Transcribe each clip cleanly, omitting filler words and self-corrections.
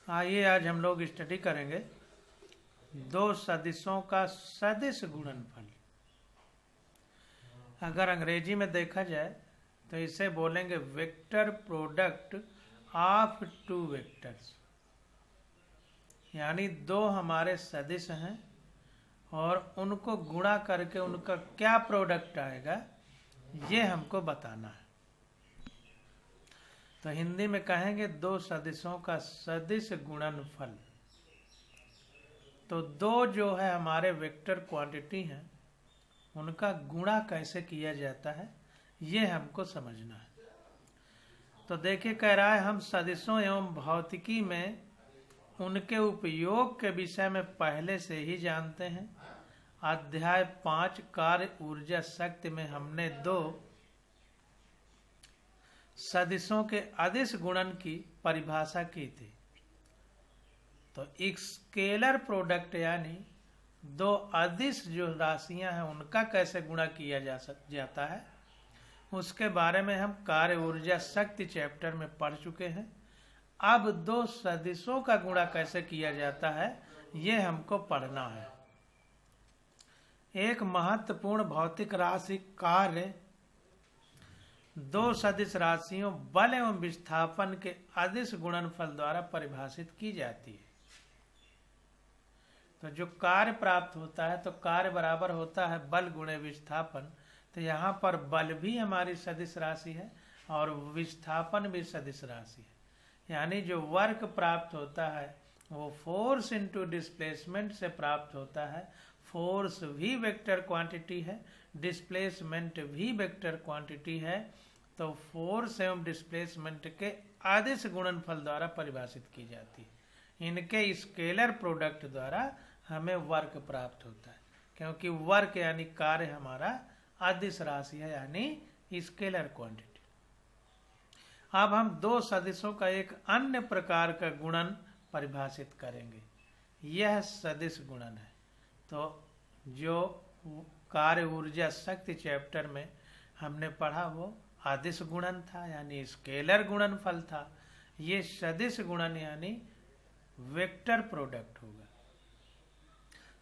आइए आज हम लोग स्टडी करेंगे दो सदिशों का सदिश गुणनफल। अगर अंग्रेजी में देखा जाए तो इसे बोलेंगे vector product of two vectors, यानी दो हमारे सदिश हैं और उनको गुणा करके उनका क्या प्रोडक्ट आएगा ये हमको बताना है। तो हिंदी में कहेंगे दो सदिशों का सदिश गुणनफल। तो दो जो है हमारे वेक्टर क्वांटिटी हैं उनका गुणा कैसे किया जाता है ये हमको समझना है। तो देखिए कह रहा है हम सदिशों एवं भौतिकी में उनके उपयोग के विषय में पहले से ही जानते हैं। अध्याय 5 कार्य ऊर्जा शक्ति में हमने दो सदिशों के अदिश गुणन की परिभाषा की थी। तो एक स्केलर प्रोडक्ट यानी दो अदिश जो राशियां हैं उनका कैसे गुणा किया जाता है उसके बारे में हम कार्य ऊर्जा शक्ति चैप्टर में पढ़ चुके हैं। अब दो सदिशों का गुणा कैसे किया जाता है ये हमको पढ़ना है। एक महत्वपूर्ण भौतिक राशि कार्य दो सदिश राशियों बल एवं विस्थापन के अदिश गुणनफल द्वारा परिभाषित की जाती है। तो जो कार्य प्राप्त होता है तो कार्य बराबर होता है बल गुणे विस्थापन। तो यहाँ पर बल भी हमारी सदिश राशि है और विस्थापन भी सदिश राशि है। यानी जो वर्क प्राप्त होता है वो फोर्स इनटू डिस्प्लेसमेंट से प्राप्त होता है। फोर्स भी वेक्टर क्वांटिटी है, डिस्प्लेसमेंट भी वेक्टर क्वांटिटी है। तो फोर्स एवं डिस्प्लेसमेंट के अदिश गुणनफल द्वारा परिभाषित की जाती है। इनके स्केलर प्रोडक्ट द्वारा हमें वर्क प्राप्त होता है, क्योंकि वर्क यानी कार्य हमारा अदिश राशि है यानी स्केलर क्वांटिटी। अब हम दो सदिशों का एक अन्य प्रकार का गुणन परिभाषित करेंगे, यह सदिश गुणन है। तो जो कार्य ऊर्जा शक्ति चैप्टर में हमने पढ़ा वो अदिश गुणन था यानी स्केलर गुणनफल था। ये सदिश गुणन यानी वेक्टर प्रोडक्ट होगा।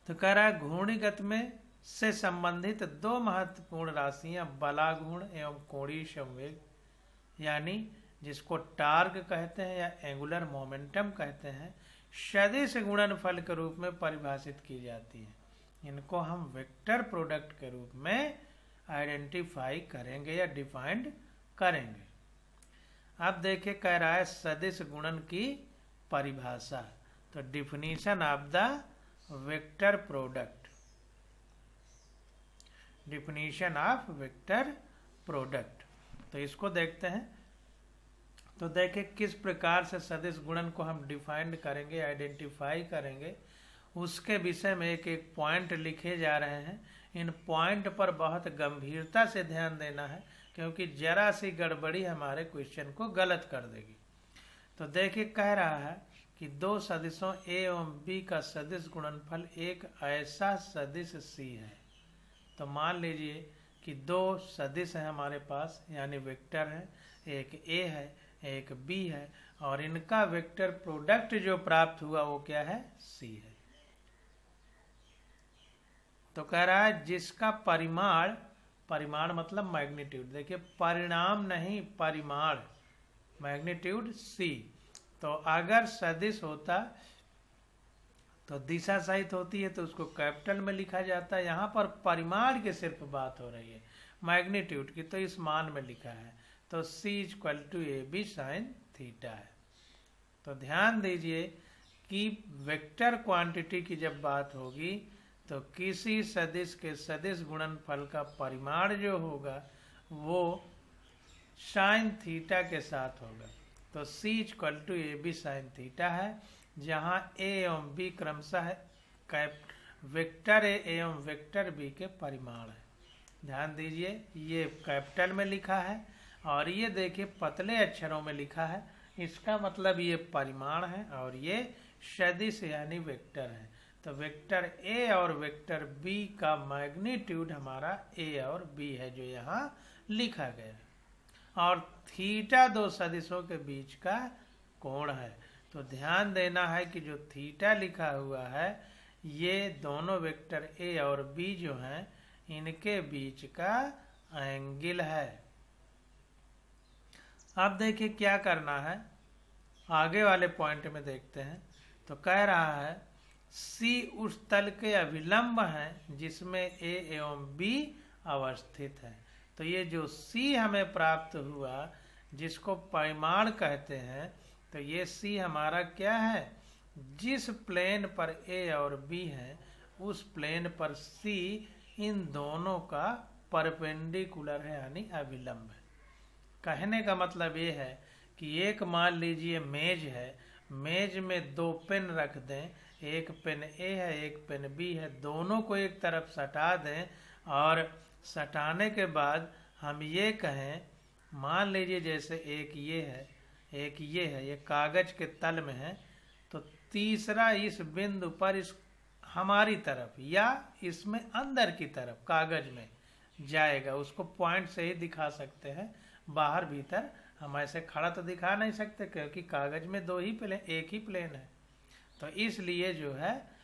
तो कह रहा है घूर्णिगत में से संबंधित दो महत्वपूर्ण राशियां बलागुण एवं कोणीय संवेग यानी जिसको टार्क कहते हैं या एंगुलर मोमेंटम कहते हैं सदिश गुणनफल के रूप में परिभाषित की जाती है। इनको हम वेक्टर प्रोडक्ट के रूप में आइडेंटिफाई करेंगे या डिफाइंड करेंगे। अब देखिए कह रहा है सदिश गुणन की परिभाषा। तो definition of the vector product, definition of vector product. तो इसको देखते हैं। तो देखिए किस प्रकार से सदिश गुणन को हम डिफाइंड करेंगे, आइडेंटिफाई करेंगे, उसके विषय में एक एक पॉइंट लिखे जा रहे हैं। इन पॉइंट पर बहुत गंभीरता से ध्यान देना है क्योंकि जरा सी गड़बड़ी हमारे क्वेश्चन को गलत कर देगी। तो देखिए कह रहा है कि दो सदिशों ए एवं बी का सदिश गुणनफल एक ऐसा सदिश सी है। तो मान लीजिए कि दो सदिश है हमारे पास यानी वेक्टर है, एक ए है एक बी है और इनका वेक्टर प्रोडक्ट जो प्राप्त हुआ वो क्या है, सी है। तो कह रहा है जिसका परिमाण, परिमाण मतलब मैग्नीट्यूड, देखिए परिणाम नहीं परिमाण, मैग्नीट्यूड सी। तो अगर सदिश होता तो दिशा सहित होती है तो उसको कैपिटल में लिखा जाता है। यहाँ पर परिमाण की सिर्फ बात हो रही है, मैग्नीट्यूड की तो इस मान में लिखा है। तो C = AB sin थीटा है। तो ध्यान दीजिए कि वेक्टर क्वांटिटी की जब बात होगी तो किसी सदिश के सदिश गुणनफल का परिमाण जो होगा वो साइन थीटा के साथ होगा। तो C = AB sin थीटा है, जहाँ A एवं B क्रमशः वेक्टर A एवं वेक्टर B के परिमाण है। ध्यान दीजिए ये कैपिटल में लिखा है और ये देखिए पतले अक्षरों में लिखा है। इसका मतलब ये परिमाण है और ये सदिश यानी वेक्टर है। तो वेक्टर A और वेक्टर B का मैग्नीट्यूड हमारा A और B है जो यहाँ लिखा गया है। और थीटा दो सदिशों के बीच का कोण है। तो ध्यान देना है कि जो थीटा लिखा हुआ है ये दोनों वेक्टर ए और बी जो हैं इनके बीच का एंगल है। अब देखिए क्या करना है, आगे वाले पॉइंट में देखते हैं। तो कह रहा है सी उस तल के अभिलंब है जिसमें ए एवं बी अवस्थित है। तो ये जो सी हमें प्राप्त हुआ जिसको परिमाण कहते हैं, तो ये सी हमारा क्या है, जिस प्लेन पर ए और बी है उस प्लेन पर सी इन दोनों का परपेंडिकुलर है यानी अभिलंब है। कहने का मतलब ये है कि एक मान लीजिए मेज है, मेज में दो पेन रख दें, एक पेन ए है एक पेन बी है, दोनों को एक तरफ सटा दें और सटाने के बाद हम ये कहें, मान लीजिए जैसे एक ये है एक ये है, ये कागज के तल में है, तो तीसरा इस बिंदु पर इस हमारी तरफ या इसमें अंदर की तरफ कागज में जाएगा। उसको पॉइंट से ही दिखा सकते हैं, बाहर भीतर हम ऐसे खड़ा तो दिखा नहीं सकते क्योंकि कागज में दो ही प्लेन, एक ही प्लेन है। तो इसलिए जो है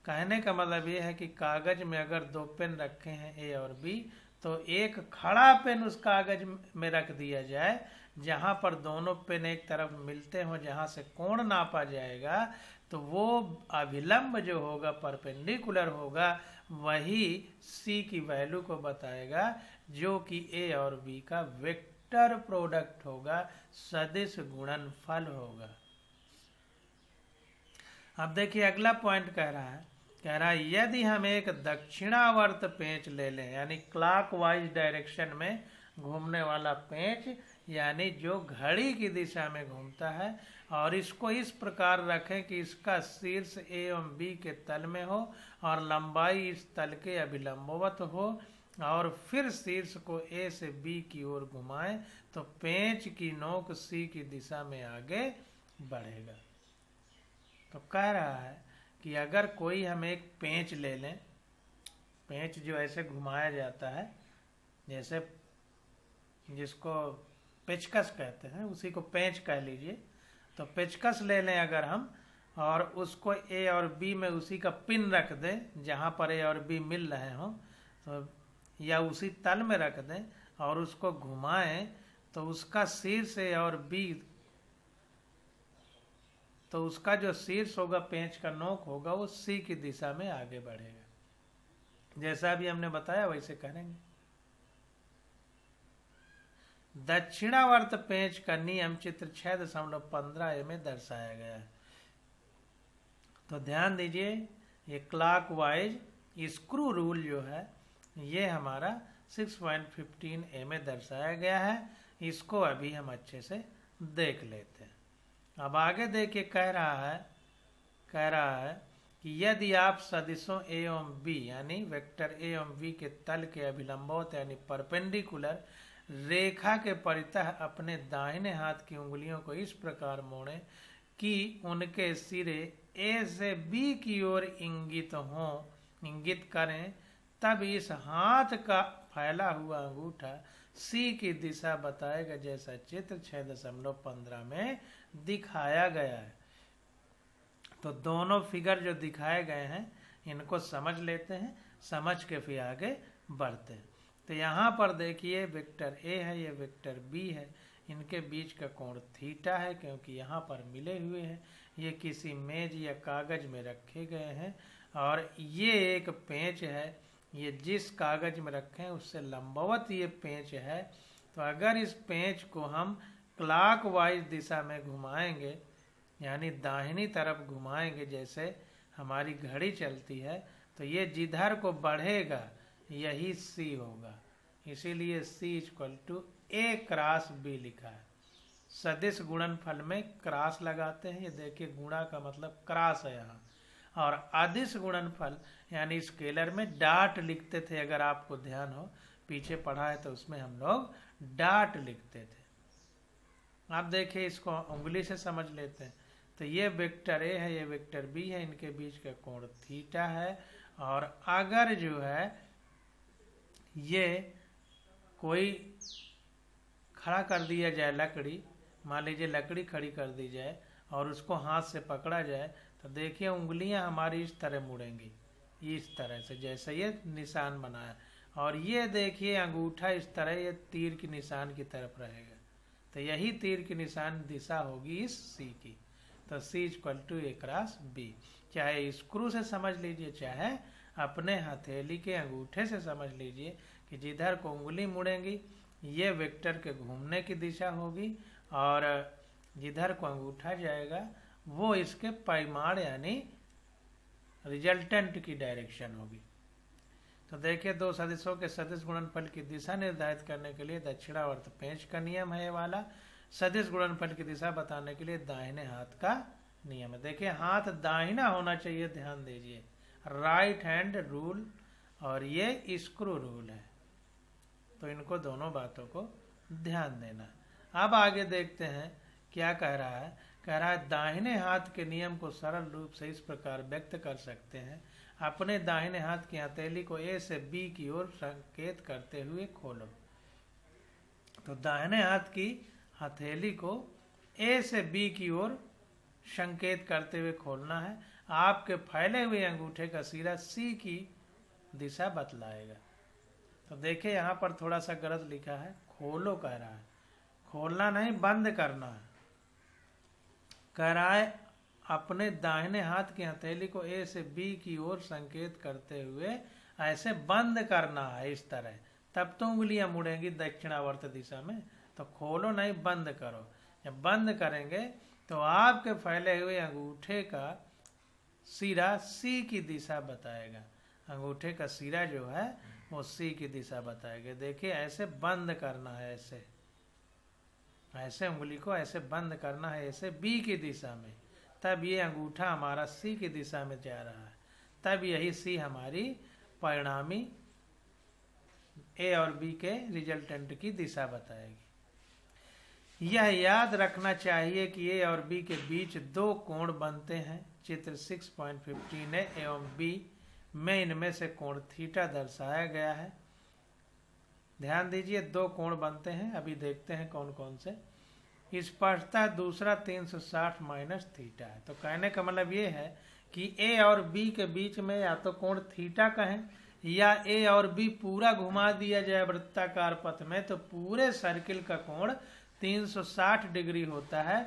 कहने का मतलब ये है कि कागज में अगर दो पेन रखे हैं ए और बी, तो एक खड़ा पेन उस कागज में रख दिया जाए जहां पर दोनों पेन एक तरफ मिलते हों, जहां से कोण नापा जाएगा, तो वो अभिलंब जो होगा परपेंडिकुलर होगा, वही सी की वैल्यू को बताएगा जो कि ए और बी का वेक्टर प्रोडक्ट होगा, सदिश गुणनफल होगा। अब देखिए अगला पॉइंट कह रहा है यदि हम एक दक्षिणावर्त पेंच ले लें, यानी क्लॉकवाइज डायरेक्शन में घूमने वाला पेंच, यानी जो घड़ी की दिशा में घूमता है, और इसको इस प्रकार रखें कि इसका शीर्ष ए एवं बी के तल में हो और लंबाई इस तल के अभिलंबवत हो, और फिर शीर्ष को ए से बी की ओर घुमाएं, तो पेंच की नोक सी की दिशा में आगे बढ़ेगा। तो कह रहा है कि अगर कोई हम एक पेंच ले लें, पेंच जो ऐसे घुमाया जाता है, जैसे जिसको पेचकस कहते हैं उसी को पेंच कह लीजिए, तो पेचकस ले लें अगर हम, और उसको ए और बी में उसी का पिन रख दें जहां पर ए और बी मिल रहे हों, तो या उसी तल में रख दें और उसको घुमाएं, तो उसका शीर्ष ए और बी, तो उसका जो शीर्ष होगा पेंच का नोक होगा वो सी की दिशा में आगे बढ़ेगा। जैसा भी हमने बताया वैसे करेंगे। दक्षिणावर्त पेंच का नियम चित्र 6.15 में दर्शाया गया है। तो ध्यान दीजिए, ये क्लॉकवाइज स्क्रू रूल जो है ये हमारा 6.15 में दर्शाया गया है। इसको अभी हम अच्छे से देख लेते हैं। अब आगे देखिए कह रहा है कि यदि आप सदिशों ए एवं बी यानी वेक्टर ए एवं बी के तल के अभिलंबवत यानी परपेंडिकुलर रेखा के परितः अपने दाहिने हाथ की उंगलियों को इस प्रकार मोड़ें कि उनके सिरे ए से बी की ओर इंगित करें, तब इस हाथ का फैला हुआ अंगूठा सी की दिशा बताएगा, जैसा चित्र 6.15 में दिखाया गया है। तो दोनों फिगर जो दिखाए गए हैं इनको समझ लेते हैं, समझ के फिर आगे बढ़ते हैं। तो यहाँ पर देखिए वेक्टर ए है, ये वेक्टर बी है, इनके बीच का कोण थीटा है क्योंकि यहाँ पर मिले हुए हैं। ये किसी मेज या कागज में रखे गए हैं और ये एक पेंच है, ये जिस कागज में रखे हैं उससे लंबवत ये पेंच है। तो अगर इस पेंच को हम क्लॉकवाइज दिशा में घुमाएंगे यानी दाहिनी तरफ घुमाएंगे, जैसे हमारी घड़ी चलती है, तो ये जिधर को बढ़ेगा यही सी होगा, इसीलिए C equal to A cross B लिखा है। सदिश गुणनफल में क्रॉस लगाते हैं, ये देखिए गुणा का मतलब क्रॉस है यहाँ, और अदिश गुणनफल यानी स्केलर में डाट लिखते थे, अगर आपको ध्यान हो पीछे पढ़ा है तो उसमें हम लोग डाट लिखते थे। आप देखिए इसको उंगली से समझ लेते हैं। तो ये वेक्टर ए है, ये वेक्टर बी है, इनके बीच का कोण थीटा है। और अगर जो है ये कोई खड़ा कर दिया जाए लकड़ी, मान लीजिए लकड़ी खड़ी कर दी जाए और उसको हाथ से पकड़ा जाए तो देखिए उंगलियां हमारी इस तरह मुड़ेंगी, इस तरह से जैसे ये निशान बना है। और ये देखिए अंगूठा इस तरह ये तीर की निशान की तरफ रहेगा, तो यही तीर की निशान दिशा होगी इस सी की। तो C equal to A cross B. चाहे स्क्रू से समझ लीजिए, चाहे अपने हथेली के अंगूठे से समझ लीजिए कि जिधर को उंगली मुड़ेंगी ये वेक्टर के घूमने की दिशा होगी, और जिधर को अंगूठा जाएगा वो इसके परिमाण यानी रिजल्टेंट की डायरेक्शन होगी। तो देखिए दो सदिशों के सदिश गुणनफल की दिशा निर्धारित करने के लिए दक्षिणावर्त पेंच का नियम है ये वाला। सदिश गुणनफल की दिशा बताने के लिए दाहिने हाथ का नियम है। देखिए हाथ दाहिना होना चाहिए, ध्यान दीजिए, राइट हैंड रूल, और ये स्क्रू रूल है। तो इनको दोनों बातों को ध्यान देना। अब आगे देखते हैं क्या कह रहा है। कह रहा है दाहिने हाथ के नियम को सरल रूप से इस प्रकार व्यक्त कर सकते हैं, अपने दाहिने हाथ की हथेली को ए से बी की ओर संकेत करते हुए खोलो। तो दाहिने हाथ की हथेली को ए से बी की ओर संकेत करते हुए खोलना है। आपके फैले हुए अंगूठे का सिरा सी की दिशा बतलाएगा। तो देखिए यहाँ पर थोड़ा सा गलत लिखा है, खोलो कह रहा है, खोलना नहीं बंद करना है। कह रहा है अपने दाहिने हाथ की हथेली को ए से बी की ओर संकेत करते हुए ऐसे बंद करना है इस तरह, तब तो उंगलियां मुड़ेंगी दक्षिणावर्त दिशा में। तो खोलो नहीं बंद करो। जब बंद करेंगे तो आपके फैले हुए अंगूठे का सिरा सी की दिशा बताएगा। अंगूठे का सिरा जो है वो सी की दिशा बताएगा। देखिए ऐसे बंद करना है, ऐसे ऐसे उंगली को ऐसे बंद करना है, ऐसे बी की दिशा में, तब ये अंगूठा हमारा सी की दिशा में जा रहा है। तब यही सी हमारी परिणामी ए और बी के रिजल्टेंट की दिशा बताएगी। यह याद रखना चाहिए कि ए और बी के बीच दो कोण बनते हैं। चित्र 6.15 ए एवं बी में इनमें से कोण थीटा दर्शाया गया है। ध्यान दीजिए दो कोण बनते हैं, अभी देखते हैं कौन कौन से। स्पष्टता दूसरा 360 माइनस थीटा है। तो कहने का मतलब ये है कि ए और बी के बीच में या तो कोण थीटा कहें, या ए और बी पूरा घुमा दिया जाए वृत्ताकार पथ में तो पूरे सर्किल का कोण 360 डिग्री होता है।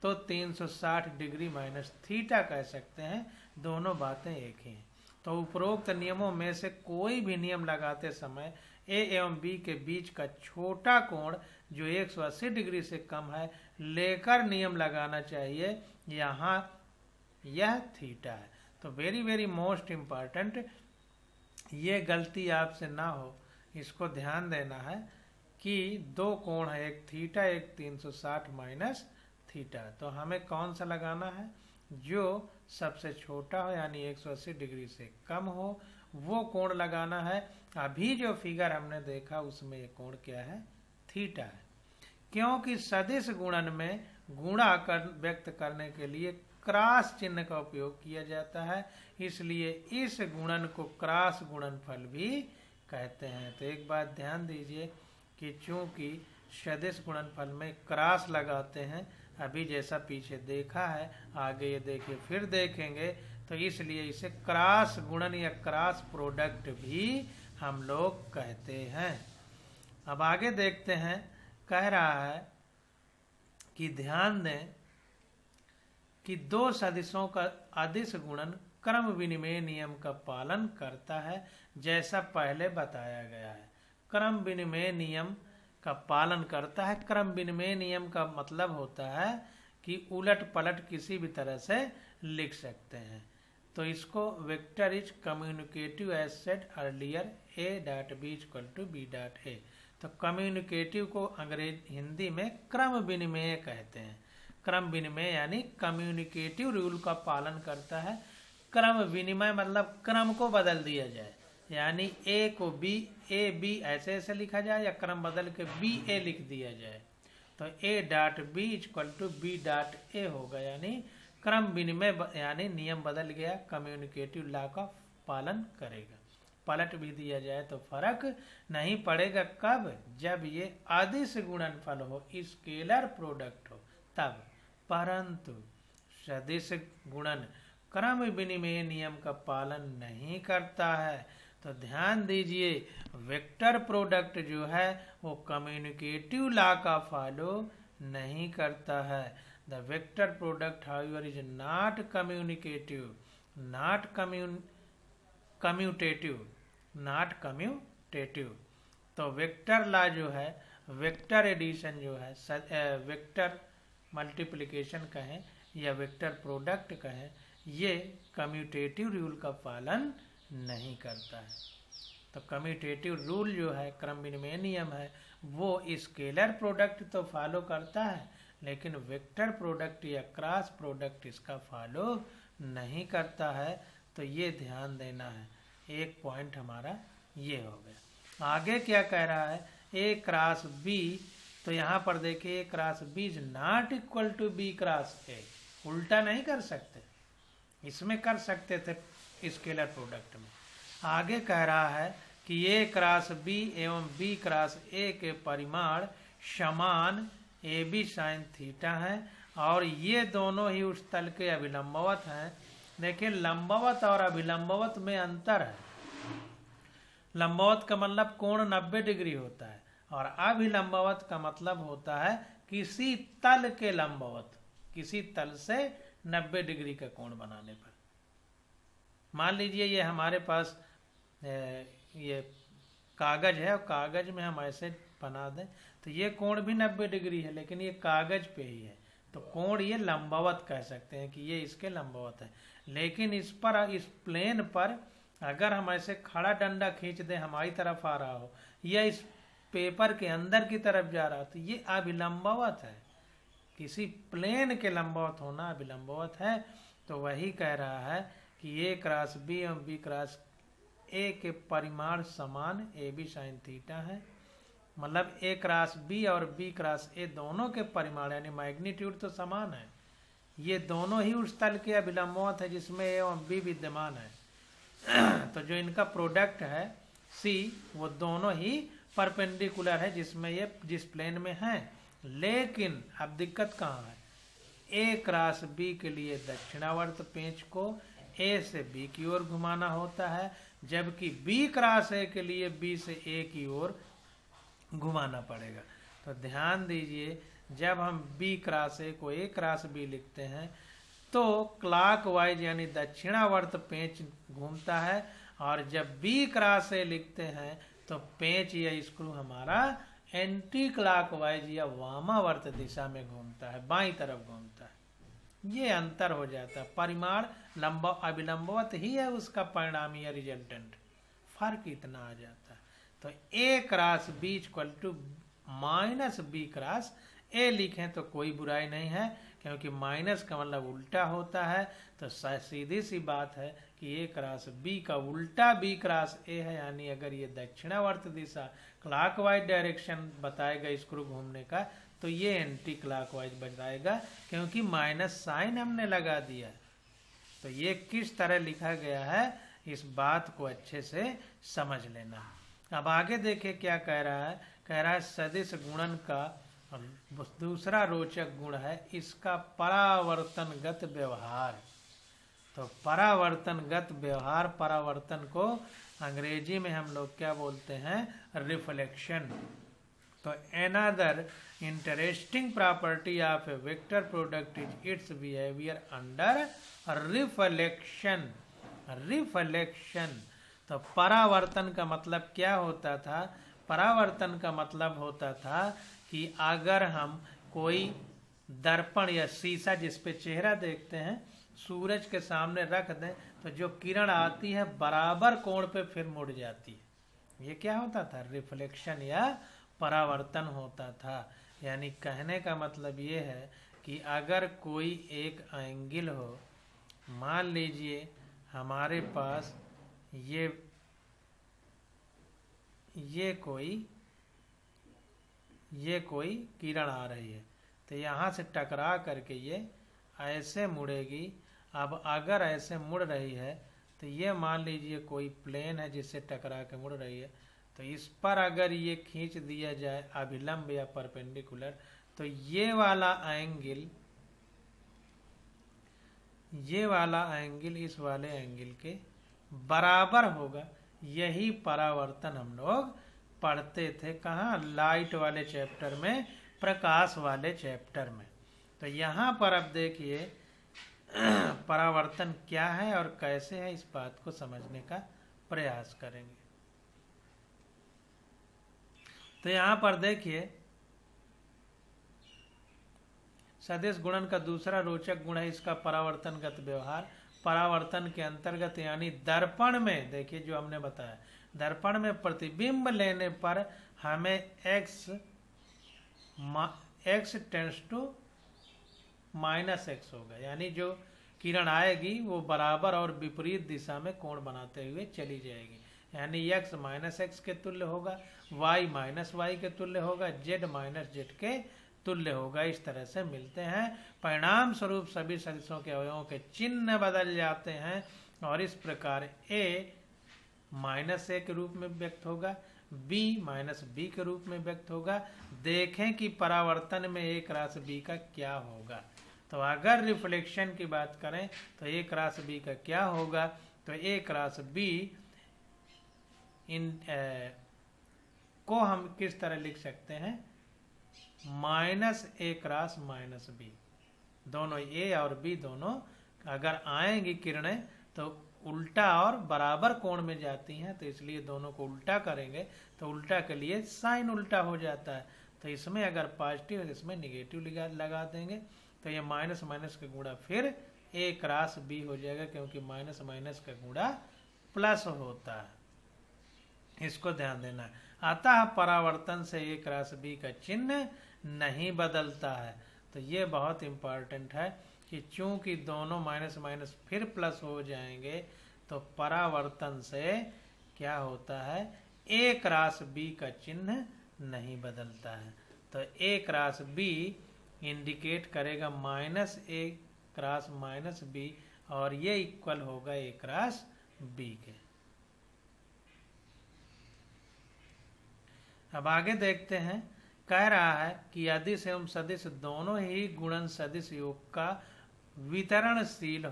तो 360 डिग्री माइनस थीटा कह सकते हैं। दोनों बातें एक ही हैं। तो उपरोक्त नियमों में से कोई भी नियम लगाते समय ए एवं बी के बीच का छोटा कोण जो 180 डिग्री से कम है लेकर नियम लगाना चाहिए। यहाँ यह थीटा है। तो वेरी वेरी मोस्ट इम्पॉर्टेंट, ये गलती आपसे ना हो, इसको ध्यान देना है कि दो कोण है, एक थीटा एक 360 माइनस थीटा। तो हमें कौन सा लगाना है, जो सबसे छोटा हो यानी 180 डिग्री से कम हो वो कोण लगाना है। अभी जो फिगर हमने देखा उसमें ये कोण क्या है, थीटा है। क्योंकि सदिश गुणन में गुणा व्यक्त करने के लिए क्रॉस चिन्ह का उपयोग किया जाता है, इसलिए इस गुणन को क्रॉस गुणनफल भी कहते हैं। तो एक बात ध्यान दीजिए कि चूंकि सदिश गुणनफल में क्रॉस लगाते हैं, अभी जैसा पीछे देखा है, आगे ये देखिए फिर देखेंगे, तो इसलिए इसे क्रॉस गुणन या क्रॉस प्रोडक्ट भी हम लोग कहते हैं। अब आगे देखते हैं, कह रहा है कि ध्यान दें कि दो सदिशों का अदिश गुणन क्रम विनिमय नियम का पालन करता है, जैसा पहले बताया गया है। क्रम विनिमय नियम का पालन करता है। क्रम विनिमय नियम का मतलब होता है कि उलट पलट किसी भी तरह से लिख सकते हैं। तो इसको vector is communicative as said earlier a dot b equal to b dot a। तो कम्युनिकेटिव को हिंदी में क्रम विनिमय कहते हैं। क्रम विनिमय यानी कम्युनिकेटिव रूल का पालन करता है। क्रम विनिमय मतलब क्रम को बदल दिया जाए, यानी ए को बी, ए बी ऐसे ऐसे लिखा जाए, या क्रम बदल के बी ए लिख दिया जाए। तो A dot B equal to B dot A होगा, यानी क्रम विनिमय यानी नियम बदल गया, कम्युनिकेटिव लॉ का पालन करेगा। पलट भी दिया जाए तो फर्क नहीं पड़ेगा। कब? जब ये अदिश गुणनफल हो, स्केलर प्रोडक्ट हो तब। परंतु सदिश गुणन क्रम विनिमय नियम का पालन नहीं करता है। तो ध्यान दीजिए, वेक्टर प्रोडक्ट जो है वो कम्युनिकेटिव लॉ का फॉलो नहीं करता है। The vector product however is not communicative, not commutative. तो वेक्टर लॉ जो है, वेक्टर एडिशन जो है, वेक्टर मल्टीप्लिकेशन कहें या वेक्टर प्रोडक्ट कहें, ये कम्यूटेटिव रूल का पालन नहीं करता है। तो कम्यूटेटिव रूल जो है, क्रम विनिमय नियम है, वो स्केलर प्रोडक्ट तो फॉलो करता है, लेकिन वेक्टर प्रोडक्ट या क्रॉस प्रोडक्ट इसका फॉलो नहीं करता है। तो ये ध्यान देना है। एक पॉइंट हमारा ये हो गया। आगे क्या कह रहा है, ए क्रॉस बी। तो यहाँ पर देखिए, A cross B is not equal to B cross A. उल्टा नहीं कर सकते, इसमें कर सकते थे स्केलर प्रोडक्ट में। आगे कह रहा है कि ए क्रॉस बी एवं बी क्रॉस ए के परिमाण समान ए बी साइन थीटा है और ये दोनों ही उस तल के अभिलंबवत हैं। देखिए, लंबवत और अभिलंबवत में अंतर है। लंबवत का मतलब कोण 90 डिग्री होता है और अभिलंबवत का मतलब होता है किसी तल के लंबवत, किसी तल से 90 डिग्री का कोण बनाने पर। मान लीजिए ये हमारे पास ये कागज है और कागज में हम ऐसे बना दें तो ये कोण भी 90 डिग्री है, लेकिन ये कागज पे ही है, तो कोण ये लंबवत कह सकते हैं कि ये इसके लंबवत है। लेकिन इस पर, इस प्लेन पर अगर हम ऐसे खड़ा डंडा खींच दें, हमारी तरफ आ रहा हो या इस पेपर के अंदर की तरफ जा रहा हो, तो ये अभिलंबवत है। किसी प्लेन के लंबवत होना अभिलंबवत है। तो वही कह रहा है कि ए क्रॉस बी एवं बी क्रॉस ए के परिमाण समान ए बी साइन थीटा है। मतलब ए क्रॉस बी और बी क्रॉस ए दोनों के परिमाण यानी मैग्नीट्यूड तो समान है। ये दोनों ही उस तल के अभिलंबवत है जिसमें ए एवं बी विद्यमान है। तो जो इनका प्रोडक्ट है सी, वो दोनों ही परपेंडिकुलर है जिसमें ये जिस प्लेन में है। लेकिन अब दिक्कत कहाँ है, ए क्रॉस बी के लिए दक्षिणावर्त पेंच को ए से बी की ओर घुमाना होता है, जबकि बी क्रॉस ए के लिए बी से ए की ओर घुमाना पड़ेगा। तो ध्यान दीजिए, जब हम बी क्रॉस ए को ए क्रॉस बी लिखते हैं तो क्लॉकवाइज यानी दक्षिणावर्त पेंच घूमता है, और जब बी क्रॉस ए लिखते हैं तो पेंच या स्क्रू हमारा एंटी क्लॉकवाइज या वामावर्त दिशा में घूमता है, बाईं तरफ घूमता है। ये अंतर हो जाता है। परिमाण अभिलंबवत ही है उसका परिणामी या रिजल्टेंट, फर्क इतना आ जाता है। तो A cross B equal to minus B cross A लिखें तो कोई बुराई नहीं है, क्योंकि माइनस का मतलब उल्टा होता है। तो सीधी सी बात है कि ए क्रॉस बी का उल्टा बी क्रॉस ए है, यानी अगर ये दक्षिणावर्त दिशा क्लॉकवाइज डायरेक्शन बताएगा स्क्रू घूमने का, तो ये एंटी क्लॉकवाइज बताएगा, क्योंकि माइनस साइन हमने लगा दिया। तो ये किस तरह लिखा गया है, इस बात को अच्छे से समझ लेना। अब आगे देखिए क्या कह रहा है। कह रहा है सदिश गुणन का दूसरा रोचक गुण है इसका परावर्तनगत व्यवहार। तो परावर्तनगत व्यवहार, परावर्तन को अंग्रेजी में हम लोग क्या बोलते हैं, रिफ्लेक्शन। तो another interesting property of A vector product is it's behaviour under reflection. Reflection तो परावर्तन का मतलब क्या होता था, परावर्तन का मतलब होता था कि अगर हम कोई दर्पण या शीशा जिस पे चेहरा देखते हैं सूरज के सामने रख दें तो जो किरण आती है बराबर कोण पे फिर मुड़ जाती है। ये क्या होता था, रिफ्लेक्शन या परावर्तन होता था। यानी कहने का मतलब ये है कि अगर कोई एक एंगल हो, मान लीजिए हमारे पास ये कोई किरण आ रही है, तो यहाँ से टकरा करके ये ऐसे मुड़ेगी। अब अगर ऐसे मुड़ रही है तो ये मान लीजिए कोई प्लेन है जिससे टकरा के मुड़ रही है, तो इस पर अगर ये खींच दिया जाए अभिलंब या परपेंडिकुलर, तो ये वाला एंगल ये वाला एंगल इस वाले एंगल के बराबर होगा। यही परावर्तन हम लोग पढ़ते थे कहाँ, लाइट वाले चैप्टर में, प्रकाश वाले चैप्टर में। तो यहाँ पर अब देखिए परावर्तन क्या है और कैसे है, इस बात को समझने का प्रयास करेंगे। तो यहाँ पर देखिए सदिश गुणन का दूसरा रोचक गुण है इसका परावर्तनगत व्यवहार। परावर्तन के अंतर्गत यानी दर्पण में, देखिए जो हमने बताया, दर्पण में प्रतिबिंब लेने पर हमें x टेंस टू -x होगा। यानी जो किरण आएगी वो बराबर और विपरीत दिशा में कोण बनाते हुए चली जाएगी। यानी x -x के तुल्य होगा, y -y के तुल्य होगा, z -z के तुल्य होगा। इस तरह से मिलते हैं। परिणाम स्वरूप सभी सदिशों के अवयवों के चिन्ह बदल जाते हैं और इस प्रकार a -a के रूप में व्यक्त होगा, b -b के रूप में व्यक्त होगा। देखें कि परावर्तन में a क्रॉस b का क्या होगा। तो अगर रिफ्लेक्शन की बात करें तो a क्रॉस b का क्या होगा, तो a क्रॉस b को हम किस तरह लिख सकते हैं, -a क्रॉस -b। दोनों a और b दोनों अगर आएंगी किरणें तो उल्टा और बराबर कोण में जाती हैं, तो इसलिए दोनों को उल्टा करेंगे तो उल्टा के लिए साइन उल्टा हो जाता है। तो इसमें अगर पॉजिटिव है इसमें निगेटिव लगा देंगे, तो ये माइनस माइनस का गुणा फिर a क्रॉस b हो जाएगा, क्योंकि माइनस माइनस का गुणा प्लस होता है। इसको ध्यान देना है। अतः परावर्तन से a क्रॉस b का चिन्ह नहीं बदलता है। तो ये बहुत इंपॉर्टेंट है कि चूंकि दोनों माइनस माइनस फिर प्लस हो जाएंगे, तो परावर्तन से क्या होता है, a क्रॉस b का चिन्ह नहीं बदलता है। तो a क्रॉस b इंडिकेट करेगा -a क्रॉस -b और ये इक्वल होगा a क्रॉस b के। अब आगे देखते हैं। कह रहा है कि अदिश एवं सदिश दोनों ही गुणन सदिश योग का वितरणशील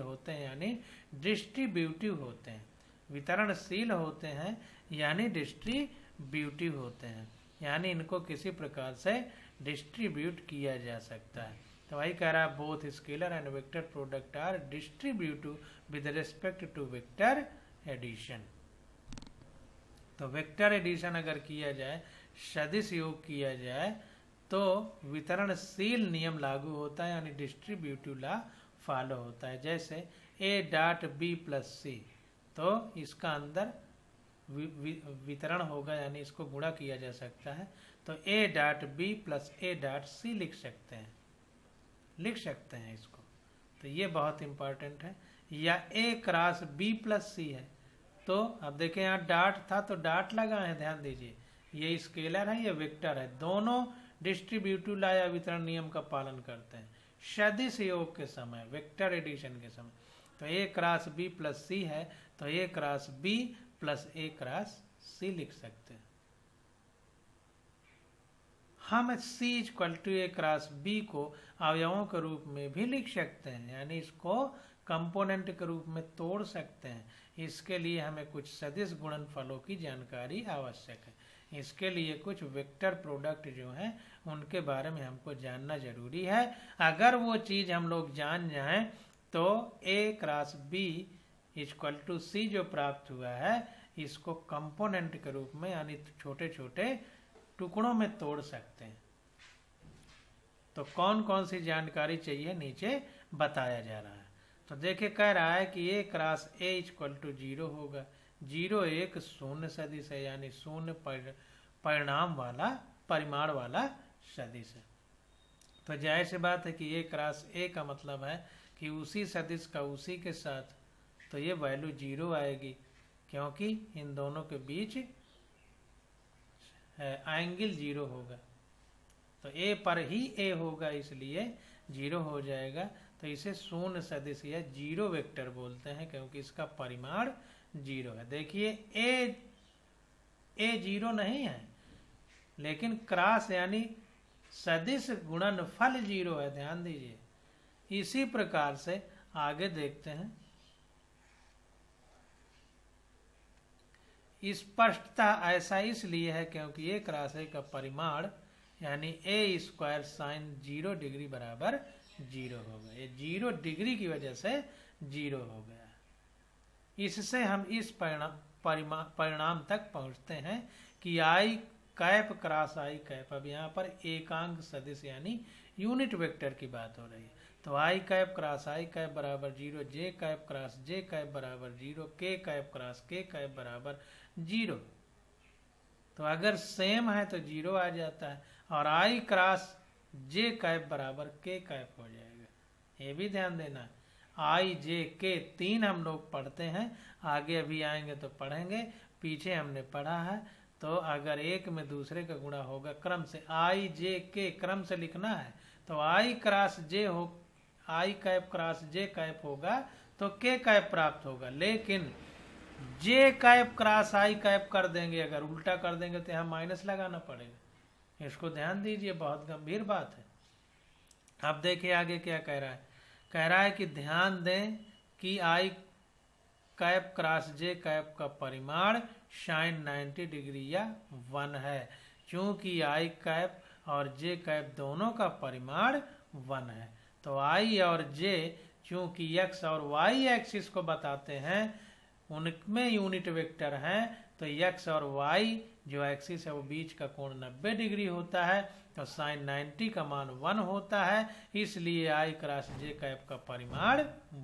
होते हैं, यानी डिस्ट्रीब्यूटिव होते हैं। वितरणशील होते हैं यानी डिस्ट्रीब्यूटिव होते हैं, यानी इनको किसी प्रकार से डिस्ट्रीब्यूट किया जा सकता है। तो वही कह रहा है, both scalar and vector product are distributive with respect to vector addition. तो वेक्टर एडिशन अगर किया जाए, सदिश योग किया जाए, तो वितरणशील नियम लागू होता है, यानी डिस्ट्रीब्यूटिव लॉ फॉलो होता है। जैसे a डॉट b प्लस सी, तो इसका अंदर वितरण होगा, यानी इसको गुणा किया जा सकता है। तो a dot b plus a dot c लिख सकते हैं इसको। तो ये बहुत इंपॉर्टेंट है। या a cross b plus C है, तो अब देखें यहाँ डॉट था तो डॉट लगा है, ध्यान दीजिए, ये स्केलर है ये वेक्टर है, दोनों डिस्ट्रीब्यूटिव लॉ या वितरण नियम का पालन करते हैं सदिश योग के समय, वेक्टर एडिशन के समय। तो a cross b plus C है, तो a cross b plus a cross c लिख सकते हैं। हम c equal to a cross b को अवयवों के रूप में भी लिख सकते हैं, यानी इसको कंपोनेंट के रूप में तोड़ सकते हैं। इसके लिए हमें कुछ सदिश गुणनफलों की जानकारी आवश्यक है। इसके लिए कुछ वेक्टर प्रोडक्ट जो हैं उनके बारे में हमको जानना जरूरी है। अगर वो चीज़ हम लोग जान जाएं तो a cross b equal to c जो प्राप्त हुआ है, इसको कंपोनेंट के रूप में यानी छोटे छोटे टुकड़ों में तोड़ सकते हैं। तो कौन कौन सी जानकारी चाहिए नीचे बताया जा रहा है। तो देखिए कह रहा है कि a cross a equal to 0 होगा। 0 एक शून्य सदिश है, यानी शून्य परिमाण वाला सदिश है। तो जाहिर सी बात है कि a क्रॉस a का मतलब है कि उसी सदिश का उसी के साथ, तो ये वैल्यू 0 आएगी, क्योंकि इन दोनों के बीच एंगल 0 होगा। तो a पर ही a होगा, इसलिए 0 हो जाएगा। तो इसे शून्य सदिश या 0 वेक्टर बोलते हैं, क्योंकि इसका परिमाण 0 है। देखिए a 0 नहीं है, लेकिन क्रॉस यानी सदिश गुणनफल 0 है। ध्यान दीजिए, इसी प्रकार से आगे देखते हैं। स्पष्टता ऐसा इसलिए है क्योंकि एक राशि का परिमाण यानी ए स्क्वायर साइन 0 डिग्री बराबर 0 हो गया। ये 0 डिग्री की वजह से 0 हो गया। इससे हम इस परिणाम तक पहुंचते हैं कि आई कैप क्रॉस आई कैप, अब यहाँ पर एकांक सदिश यानी यूनिट वेक्टर की बात हो रही है। तो आई कैप क्रॉस आई कैप बराबर 0, जे कैप क्रॉस जे कैप बराबर 0, के कैप क्रॉस के कैप बराबर 0। तो अगर सेम है तो 0 आ जाता है, और आई क्रॉस जे कैप बराबर के कैप हो जाएगा। ये भी ध्यान देना है। आई जे के 3 हम लोग पढ़ते हैं, आगे अभी आएंगे तो पढ़ेंगे, पीछे हमने पढ़ा है। तो अगर एक में दूसरे का गुणा होगा क्रम से, आई जे के क्रम से लिखना है तो आई क्रॉस जे हो, आई कैप क्रॉस जे कैप होगा तो के कैप प्राप्त होगा। लेकिन जे कैप क्रॉस आई कैप कर देंगे, अगर उल्टा कर देंगे तो यहाँ माइनस लगाना पड़ेगा। इसको ध्यान दीजिए, बहुत गंभीर बात है। अब देखिए आगे क्या कह रहा है। कह रहा है कि ध्यान दें कि आई कैप क्रॉस जे कैप का परिमाण साइन 90 डिग्री या 1 है, चूंकि आई कैप और जे कैप दोनों का परिमाण 1 है। तो आई और जे चूंकि एक्स और वाई एक्सिस को बताते हैं, उनमें यूनिट वेक्टर हैं, तो एक्स और वाई जो एक्सिस है वो बीच का कोण 90 डिग्री होता है, तो साइन 90 का मान 1 होता है। इसलिए आई क्रॉस जे कैप का परिमाण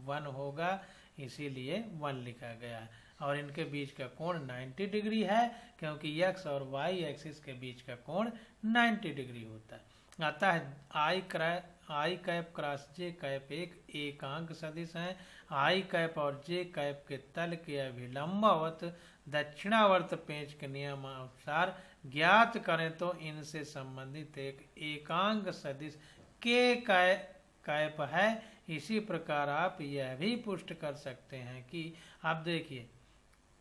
1 होगा, इसीलिए 1 लिखा गया है। और इनके बीच का कोण 90 डिग्री है, क्योंकि एक्स और वाई एक्सिस के बीच का कोण 90 डिग्री होता है। अतः आई कैप क्रॉस जे कैप एक एकांक सदिश है। आई कैप और जे कैप के तल के अभिलंबवत दक्षिणावर्त पेंच के नियमानुसार ज्ञात करें तो इनसे संबंधित एक एकांक सदिश के कैप है। इसी प्रकार आप यह भी पुष्ट कर सकते हैं कि, आप देखिए,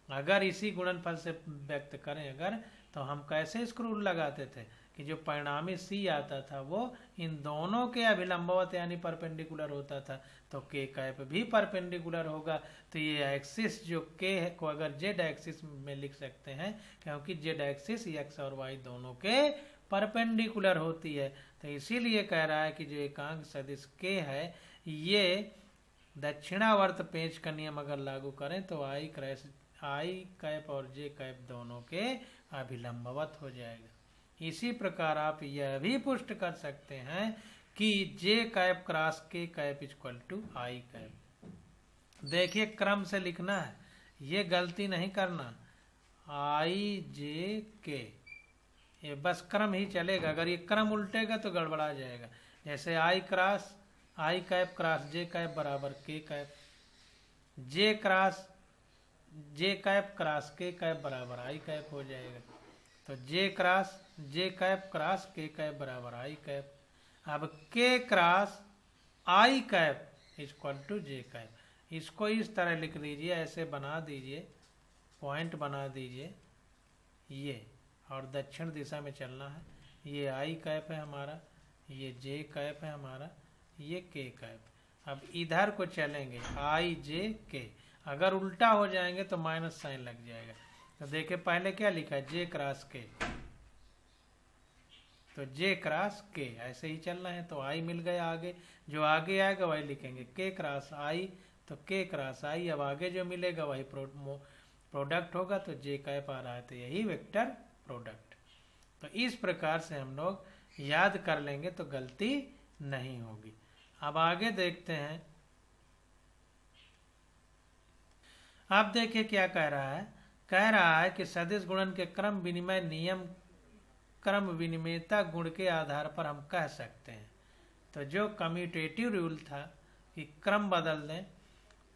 अगर इसी गुणनफल से व्यक्त करें अगर, तो हम कैसे इसको रूल लगाते थे कि जो परिणामी सी आता था वो इन दोनों के अभिलंबवत यानी परपेंडिकुलर होता था, तो के कैप भी परपेंडिकुलर होगा। तो ये एक्सिस जो के है को अगर जेड एक्सिस में लिख सकते हैं, क्योंकि जेड एक्सिस एक्स और वाई दोनों के परपेंडिकुलर होती है। तो इसीलिए कह रहा है कि जो एकांक सदिश के है, ये दक्षिणावर्त पेंच का नियम अगर लागू करें तो आई कैप और जे कैप दोनों के अभिलंबवत हो जाएगा। इसी प्रकार आप यह भी पुष्ट कर सकते हैं कि J cap cross K cap equal to I cap. देखिए क्रम से लिखना है, ये गलती नहीं करना। आई जे के, ये बस क्रम ही चलेगा। अगर ये क्रम उल्टेगा तो गड़बड़ा जाएगा। जैसे I cap cross J cap बराबर K cap, J cap cross K cap बराबर आई कैप हो जाएगा। तो J cap cross K cap बराबर आई कैप। अब K cross I cap equal to J cap. इसको इस तरह लिख दीजिए, ऐसे बना दीजिए, पॉइंट बना दीजिए ये, और दक्षिण दिशा में चलना है। ये आई कैप है हमारा, ये जे कैप है हमारा, ये के कैप। अब इधर को चलेंगे आई जे के, अगर उल्टा हो जाएंगे तो माइनस साइन लग जाएगा। तो देखिए पहले क्या लिखा है, जे क्रॉस के, तो जे क्रॉस के ऐसे ही चलना है। तो आई मिल गया, आगे जो आगे आएगा वही लिखेंगे, के क्रॉस आई तो के क्रॉस आई। अब आगे जो मिलेगा वही प्रोडक्ट होगा, तो जे कैप आ रहा है, तो यही वेक्टर प्रोडक्ट। तो इस प्रकार से हम लोग याद कर लेंगे तो गलती नहीं होगी। अब आगे देखते हैं। आप देखिए क्या कह रहा है कि सदिश गुणन के क्रम विनिमय नियम क्रम विनिमयता गुण के आधार पर हम कह सकते हैं। तो जो कम्यूटेटिव रूल था कि क्रम बदल दें,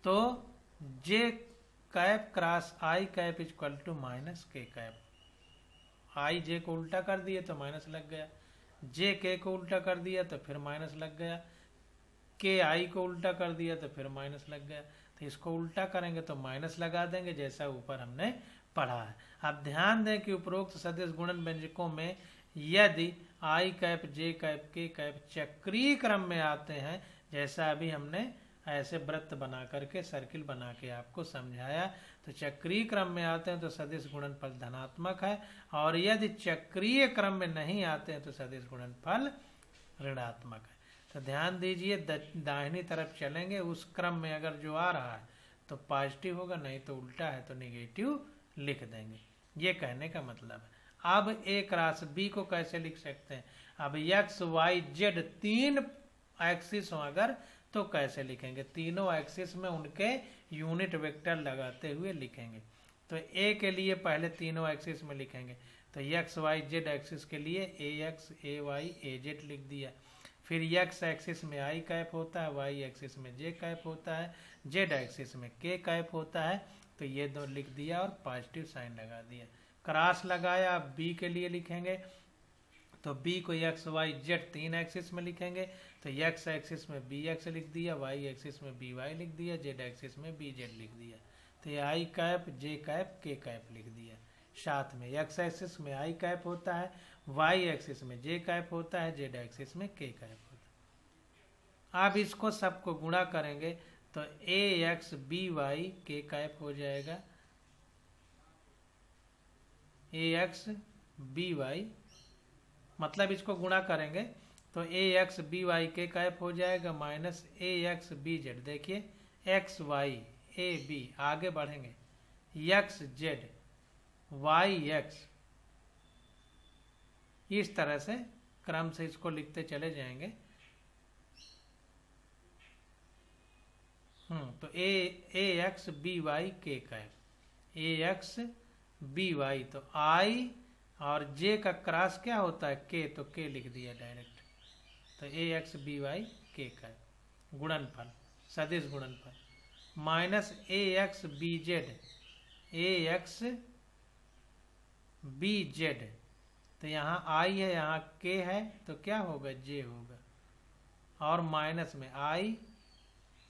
तो J cap cross I cap equal to minus K cap. I J को उल्टा कर दिए तो माइनस लग गया, जे के को उल्टा कर दिया तो फिर माइनस लग गया, के आई को उल्टा कर दिया तो फिर माइनस लग गया। तो इसको उल्टा करेंगे तो माइनस लगा देंगे, जैसा ऊपर हमने पढ़ा है। अब ध्यान दें कि उपरोक्त सदिश गुणन व्यंजकों में यदि आई cap J cap K cap चक्रीय क्रम में आते हैं, जैसा अभी हमने ऐसे वृत्त बना करके सर्किल बना के आपको समझाया। तो चक्रीय क्रम में आते हैं तो सदिश गुणनफल धनात्मक है, और यदि चक्रीय क्रम में नहीं आते हैं तो सदिश गुणनफल ऋणात्मक है। तो ध्यान दीजिए, दाहिनी तरफ चलेंगे उस क्रम में अगर जो आ रहा है तो पॉजिटिव होगा, नहीं तो उल्टा है तो निगेटिव लिख देंगे। ये कहने का मतलब है। अब ए क्रॉस बी को कैसे लिख सकते हैं? अब एक्स वाई जेड 3 एक्सिस हो अगर तो कैसे लिखेंगे? तीनों एक्सिस में उनके यूनिट वेक्टर लगाते हुए लिखेंगे। तो ए के लिए पहले तीनों एक्सिस में लिखेंगे, तो एक्स वाई जेड एक्सिस के लिए ए X A Y A Z लिख दिया। फिर एक्स एक्सिस में आई कैप होता है, वाई एक्सिस में जे कैप होता है, जेड एक्सिस में के कैप होता है। तो ये दो लिख दिया और पॉजिटिव साइन लगा दिया। क्रॉस लगाया, अब बी के लिए लिखेंगे, तो बी को एक्स वाई जेड 3 एक्सिस में लिखेंगे, तो एक्स एक्सिस में बी एक्स लिख दिया, वाई एक्सिस में बी वाई लिख दिया, जेड एक्सिस में बी जेड लिख दिया। तो ये आई cap J cap K cap लिख दिया। साथ में एक्स एक्सिस में आई कैप होता है, वाई एक्सिस में जे कैप होता है, जेड एक्सिस में के कैप होता है। अब इसको सबको गुणा करेंगे तो A X B Y K cap हो जाएगा, ए एक्स बी वाई, मतलब इसको गुणा करेंगे तो A X B Y K cap हो जाएगा minus A X B Z. देखिए एक्स वाई ए बी, आगे बढ़ेंगे एक्स जेड वाई एक्स, इस तरह से क्रम से इसको लिखते चले जाएंगे। तो A X B Y K cap, A X B Y, तो आई और जे का क्रॉस क्या होता है के, तो के लिख दिया डायरेक्ट। तो A X B Y K cap गुणनफल सदिश गुणनफल minus A X B Z A X B Z. तो यहाँ आई है, यहाँ के है, तो क्या होगा जे होगा, और माइनस में आई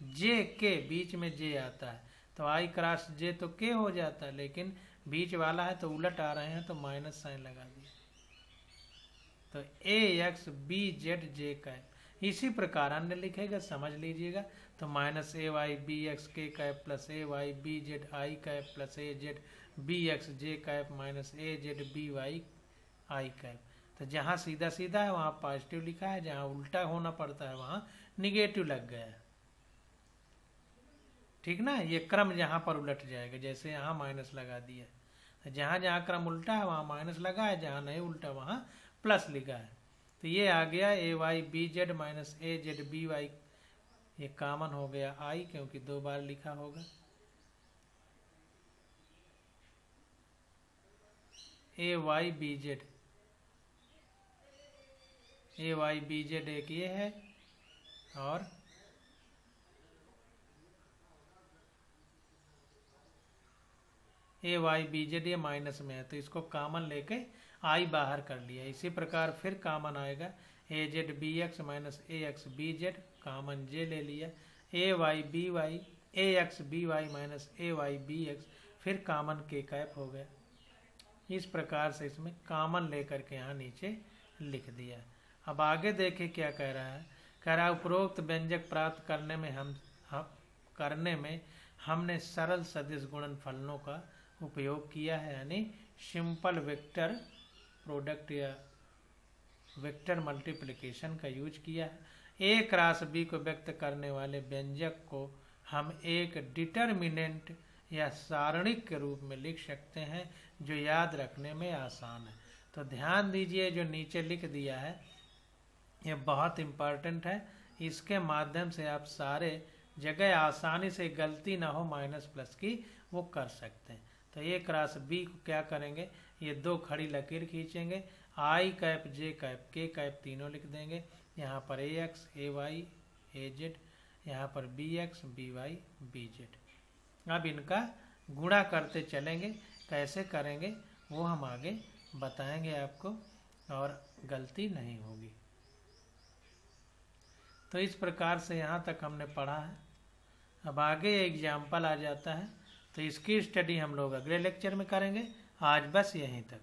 जे के, बीच में जे आता है तो आई क्रॉस जे तो के हो जाता है, लेकिन बीच वाला है तो उलट आ रहे हैं तो माइनस साइन लगा दिया। तो A X B Z J cap. इसी प्रकार अन्य लिखेगा, समझ लीजिएगा। तो minus A Y B X K cap plus A Y B Z I cap plus A Z B X J cap minus A Z B Y I cap. तो जहाँ सीधा सीधा है वहाँ पॉजिटिव लिखा है, जहाँ उल्टा होना पड़ता है वहाँ निगेटिव लग गया है। ठीक ना, ये क्रम जहाँ पर उलट जाएगा, जैसे यहाँ माइनस लगा दिया, जहाँ जहाँ क्रम उल्टा है वहाँ माइनस लगा है, जहाँ नहीं उल्टा वहाँ प्लस लिखा है। तो ये आ गया ए Y B Z minus A Z B Y, ये कॉमन हो गया आई क्योंकि 2 बार लिखा होगा। ए वाई बी जेड, ए वाई बी जेड एक ये है, और ए वाई बी जेड ये माइनस में है तो इसको कॉमन लेके आई बाहर कर लिया। इसी प्रकार फिर कॉमन आएगा ए Z B x minus A X B Z, common जे ले लिया, ए Y B Y A X B Y minus A Y B x, फिर कॉमन के कैप हो गया। इस प्रकार से इसमें कॉमन लेकर के यहाँ नीचे लिख दिया। अब आगे देखें क्या कह रहा है। कह रहा है उपरोक्त व्यंजक प्राप्त करने में हमने सरल सदिश गुणनफलों का उपयोग किया है, यानी सिंपल वेक्टर प्रोडक्ट या वेक्टर मल्टीप्लिकेशन का यूज किया है। ए क्रॉस बी को व्यक्त करने वाले व्यंजक को हम एक डिटर्मिनेंट या सारणिक के रूप में लिख सकते हैं जो याद रखने में आसान है। तो ध्यान दीजिए, जो नीचे लिख दिया है ये बहुत इम्पॉर्टेंट है, इसके माध्यम से आप सारे जगह आसानी से गलती ना हो माइनस प्लस की वो कर सकते हैं। तो ए क्रॉस बी को क्या करेंगे, ये 2 खड़ी लकीर खींचेंगे, I cap J cap K cap तीनों लिख देंगे। यहाँ पर A X A Y A Z, यहाँ पर B X B Y B Z. अब इनका गुणा करते चलेंगे, कैसे करेंगे वो हम आगे बताएंगे आपको, और गलती नहीं होगी। तो इस प्रकार से यहाँ तक हमने पढ़ा है। अब आगे एग्जाम्पल आ जाता है, तो इसकी स्टडी हम लोग अगले लेक्चर में करेंगे। आज बस यहीं तक।